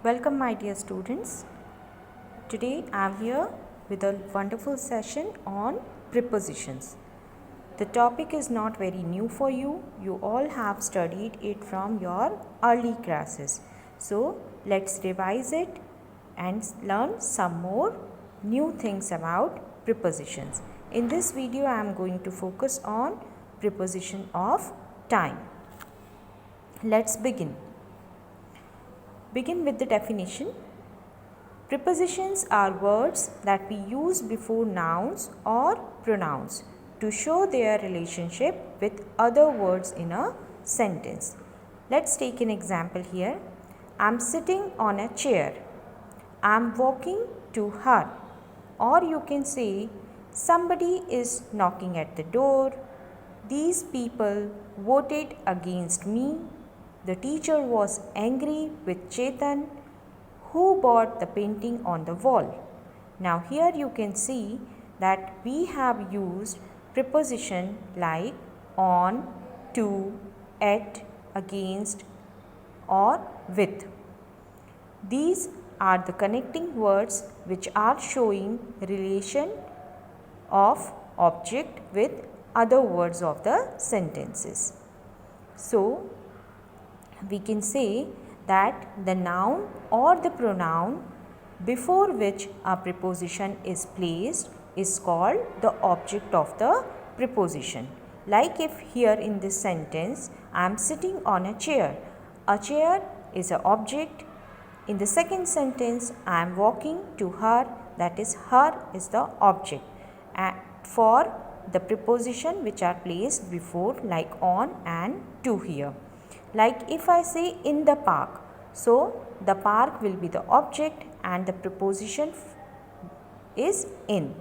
Welcome, my dear students. Today I am here with a wonderful session on prepositions. The topic is not very new for you. You all have studied it from your early classes. So let's revise it and learn some more new things about prepositions. In this video I am going to focus on preposition of time. Let's begin. Begin with the definition. Prepositions are words that we use before nouns or pronouns to show their relationship with other words in a sentence. Let's take an example here. I'm sitting on a chair. I'm walking to her. Or you can say, somebody is knocking at the door. These people voted against me. The teacher was angry with Chetan, who bought the painting on the wall. Now here you can see that we have used preposition like on, to, at, against or with. These are the connecting words which are showing relation of object with other words of the sentences. So we can say that the noun or the pronoun before which a preposition is placed is called the object of the preposition. Like if here in this sentence, I am sitting on a chair. A chair is an object. In the second sentence, I am walking to her, that is her is the object. And for the preposition which are placed before like on and to here. Like if I say in the park, so the park will be the object and the preposition is in.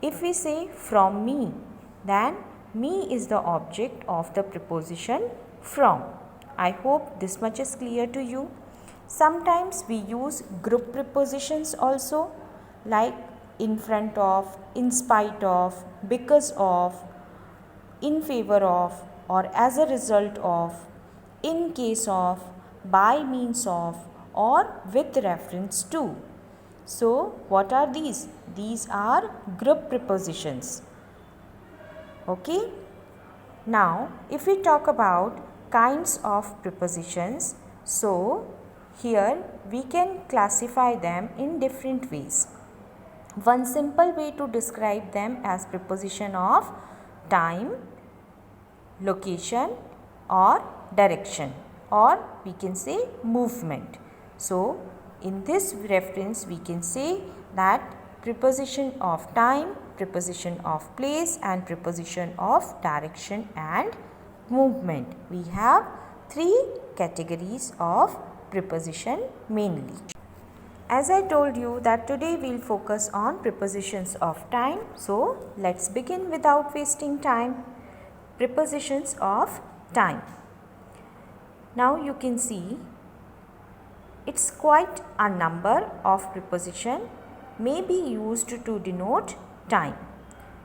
If we say from me, then me is the object of the preposition from. I hope this much is clear to you. Sometimes we use group prepositions also, like in front of, in spite of, because of, in favor of, or as a result of, in case of, by means of, or with reference to. So what are these? These are group prepositions. Okay. Now if we talk about kinds of prepositions, so here we can classify them in different ways. One simple way to describe them as preposition of time, location or direction, or we can say movement. So in this reference we can say that preposition of time, preposition of place and preposition of direction and movement. We have three categories of preposition mainly. As I told you that today we will focus on prepositions of time. So let's begin without wasting time. Prepositions of time. Now you can see it's quite a number of preposition may be used to denote time.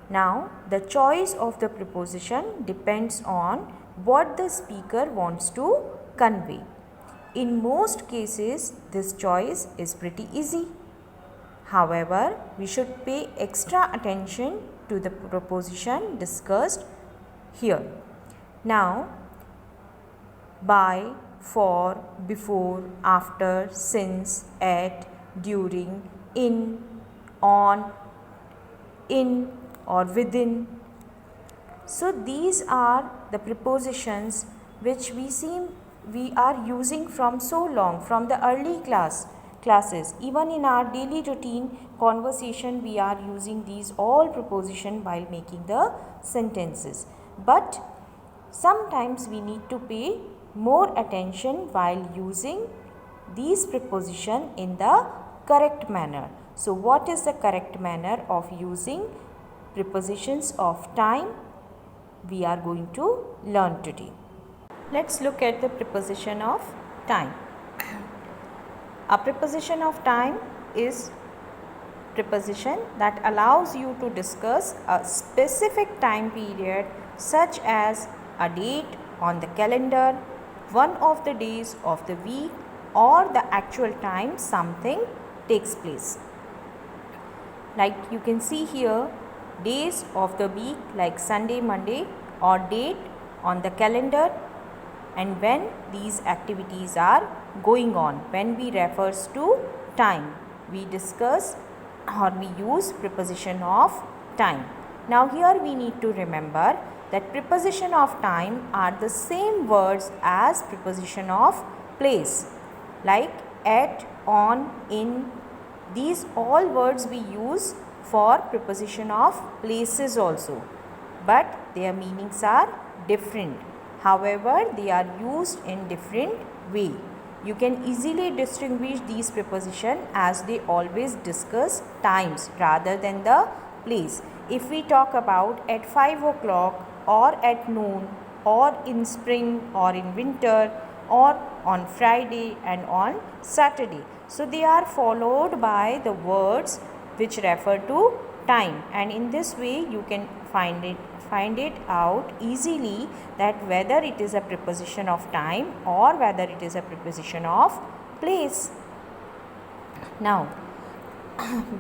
Now the choice of the preposition depends on what the speaker wants to convey. In most cases this choice is pretty easy. However, we should pay extra attention to the preposition discussed here. Now by, for, before, after, since, at, during, in, on, in or within. So these are the prepositions which we are using from so long, from the early classes. Even in our daily routine conversation we are using these all prepositions while making the sentences. But sometimes we need to pay more attention while using these prepositions in the correct manner. So what is the correct manner of using prepositions of time? We are going to learn today. Let's look at the preposition of time. A preposition of time is preposition that allows you to discuss a specific time period such as a date on the calendar, one of the days of the week or the actual time something takes place. Like you can see here, days of the week like Sunday, Monday, or date on the calendar, and when these activities are going on. When we refers to time, we discuss or we use preposition of time. Now here we need to remember that preposition of time are the same words as preposition of place, like at, on, in. These all words we use for preposition of places also, but their meanings are different. However, they are used in different way. You can easily distinguish these preposition as they always discuss times rather than the place. If we talk about at 5 o'clock or at noon or in spring or in winter or on Friday and on Saturday, so they are followed by the words which refer to time, and in this way you can find it out easily that whether it is a preposition of time or whether it is a preposition of place. Now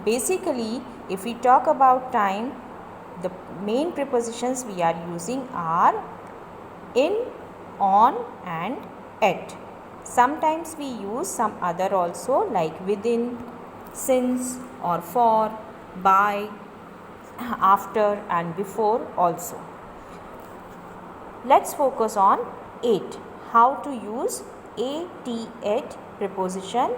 basically if we talk about time, the main prepositions we are using are in, on and at. Sometimes we use some other also like within, since or for, by, after and before also. Let's focus on at. How to use at preposition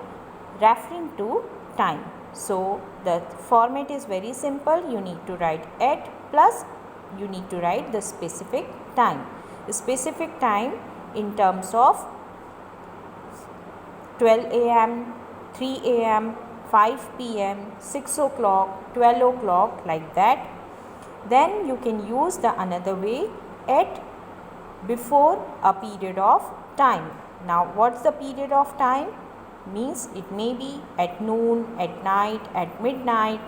referring to time. So the format is very simple. You need to write at plus you need to write the specific time. The specific time in terms of 12 a.m., 3 a.m., 5 p.m., 6 o'clock, 12 o'clock, like that. Then you can use the another way, at before a period of time. Now what's the period of time? Means it may be at noon, at night, at midnight,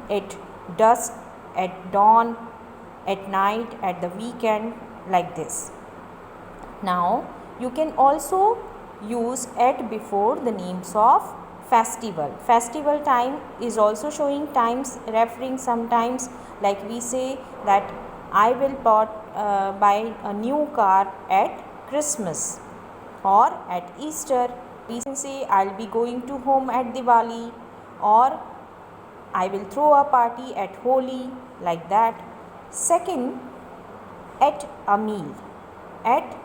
at dusk, at dawn, at night, at the weekend, like this. Now you can also use at before the names of festival. Festival time is also showing times referring sometimes, like we say that I will buy a new car at Christmas or at Easter. We can say I'll be going to home at Diwali, or I will throw a party at Holi, like that. Second, at a meal. At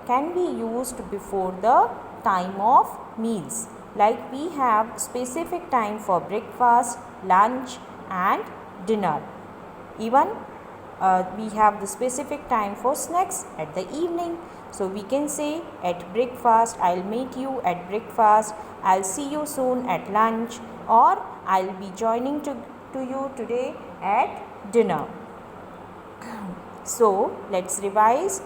can be used before the time of meals, like we have specific time for breakfast, lunch and dinner. Even we have the specific time for snacks at the evening. So we can say at breakfast, I'll meet you at breakfast, I'll see you soon at lunch, or I'll be joining to you today at dinner. So let's revise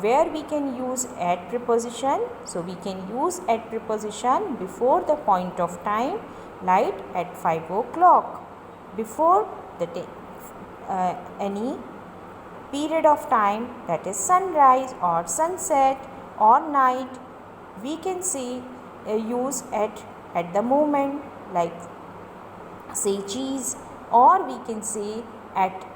where we can use at preposition. So we can use at preposition before the point of time, like at 5 o'clock, before the any period of time, that is sunrise or sunset or night. We can say use at the moment, like say cheese, or we can say at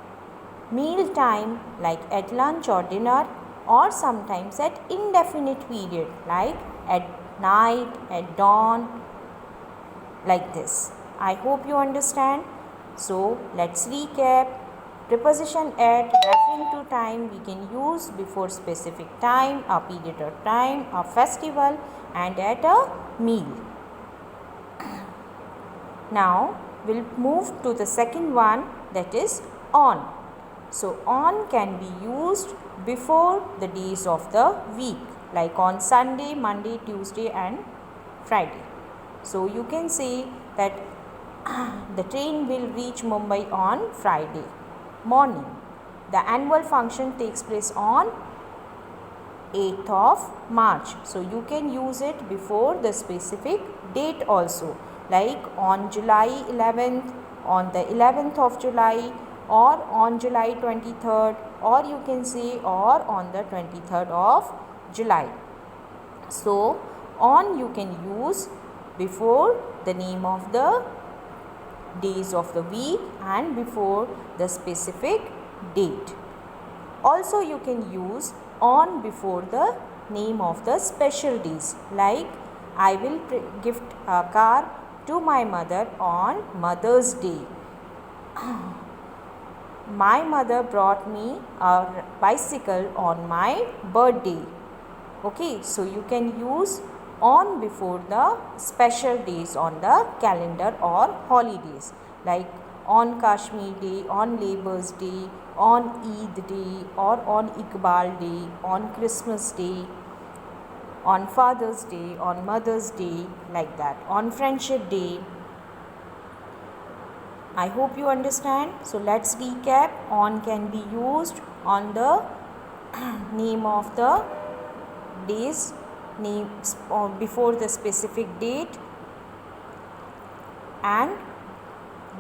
meal time, like at lunch or dinner, or sometimes at indefinite period, like at night, at dawn, like this. I hope you understand. So let's recap. Preposition at referring to time we can use before specific time, a period of time, a festival, and at a meal. Now we'll move to the second one, that is on. So on can be used before the days of the week, like on Sunday, Monday, Tuesday and Friday. So you can say that the train will reach Mumbai on Friday morning. The annual function takes place on 8th of March. So you can use it before the specific date also, like on July 11th, on the 11th of July, or on July 23rd, or you can say or on the 23rd of July. So On you can use before the name of the days of the week and before the specific date. Also you can use on before the name of the special days, like I will gift a car to my mother on Mother's Day. My mother brought me a bicycle on my birthday. Okay, so you can use on before the special days on the calendar or holidays, like on Kashmir Day, on Labour's Day, on Eid Day, or on Iqbal Day, on Christmas Day, on Father's Day, on Mother's Day, like that, on Friendship Day. I hope you understand. So let's recap. On can be used on the name of the days, names before the specific date, and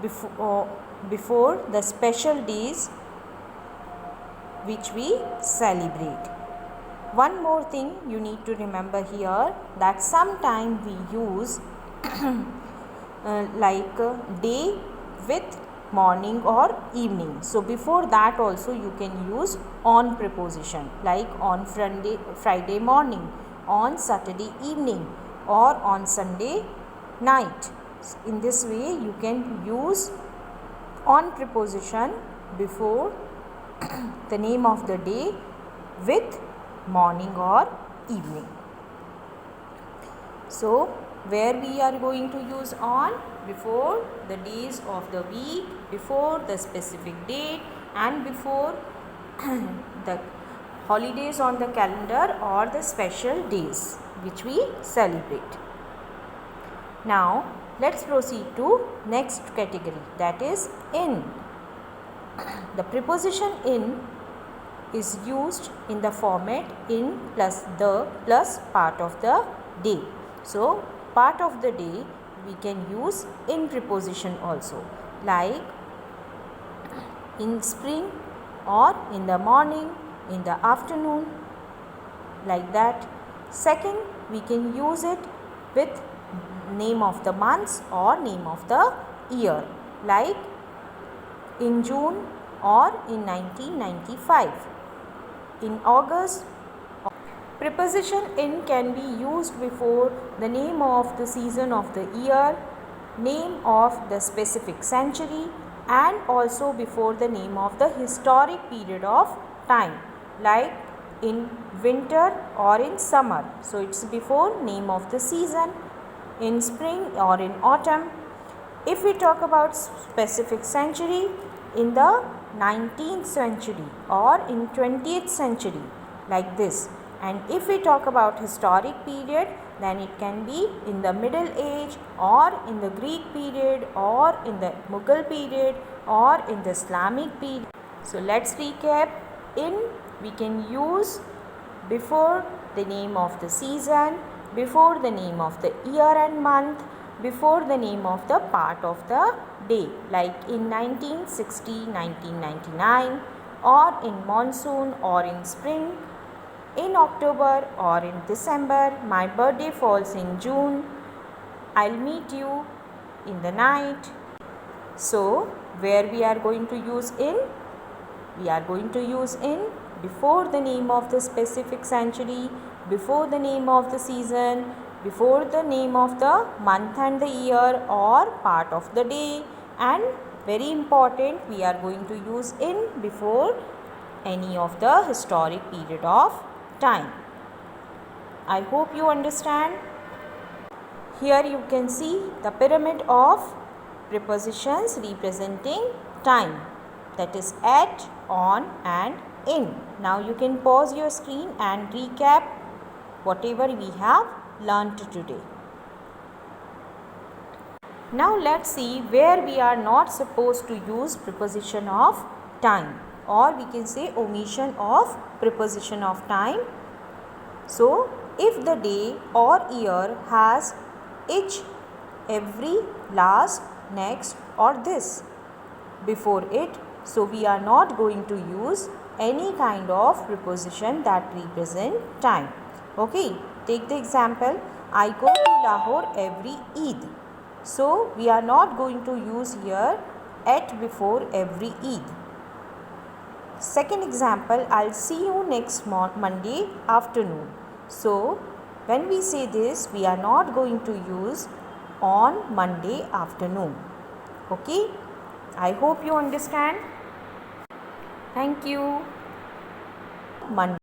before the special days which we celebrate. One more thing you need to remember here, that sometime we use like day with morning or evening. So before that also you can use on preposition, like on Friday morning, on Saturday evening, or on Sunday night. In this way you can use on preposition before the name of the day with morning or evening. So where we are going to use on? Before the days of the week, before the specific date, and before the holidays on the calendar or the special days which we celebrate. Now let's proceed to next category, that is in. The preposition in is used in the format in plus the plus part of the day. So part of the day we can use in preposition also, like in spring, or in the morning, in the afternoon, like that. Second, we can use it with name of the months or name of the year, like in June or in 1995, in August. Preposition in can be used before the name of the season of the year, name of the specific century, and also before the name of the historic period of time, like in winter or in summer. So it's before name of the season, in spring or in autumn. If we talk about specific century, in the 19th century or in 20th century, like this. And if we talk about historic period, then it can be in the Middle Age, or in the Greek period, or in the Mughal period, or in the Islamic period. So let's recap. In we can use before the name of the season, before the name of the year and month, before the name of the part of the day, like in 1960, 1999, or in monsoon or in spring, in October or in December. My birthday falls in June. I'll meet you in the night. So where we are going to use in? We are going to use in before the name of the specific century, before the name of the season, before the name of the month and the year or part of the day, and very important, we are going to use in before any of the historic period of time. I hope you understand. Here you can see the pyramid of prepositions representing time, that is at, on and in. Now you can pause your screen and recap whatever we have learnt today. Now let's see where we are not supposed to use preposition of time, or we can say omission of preposition of time. So if the day or year has each, every, last, next or this before it, so we are not going to use any kind of preposition that represent time. Okay, take the example. I go to Lahore every Eid. So we are not going to use here at before every Eid. Second example, I'll see you next Monday afternoon. So when we say this, we are not going to use on Monday afternoon. Okay? I hope you understand. Thank you. Monday.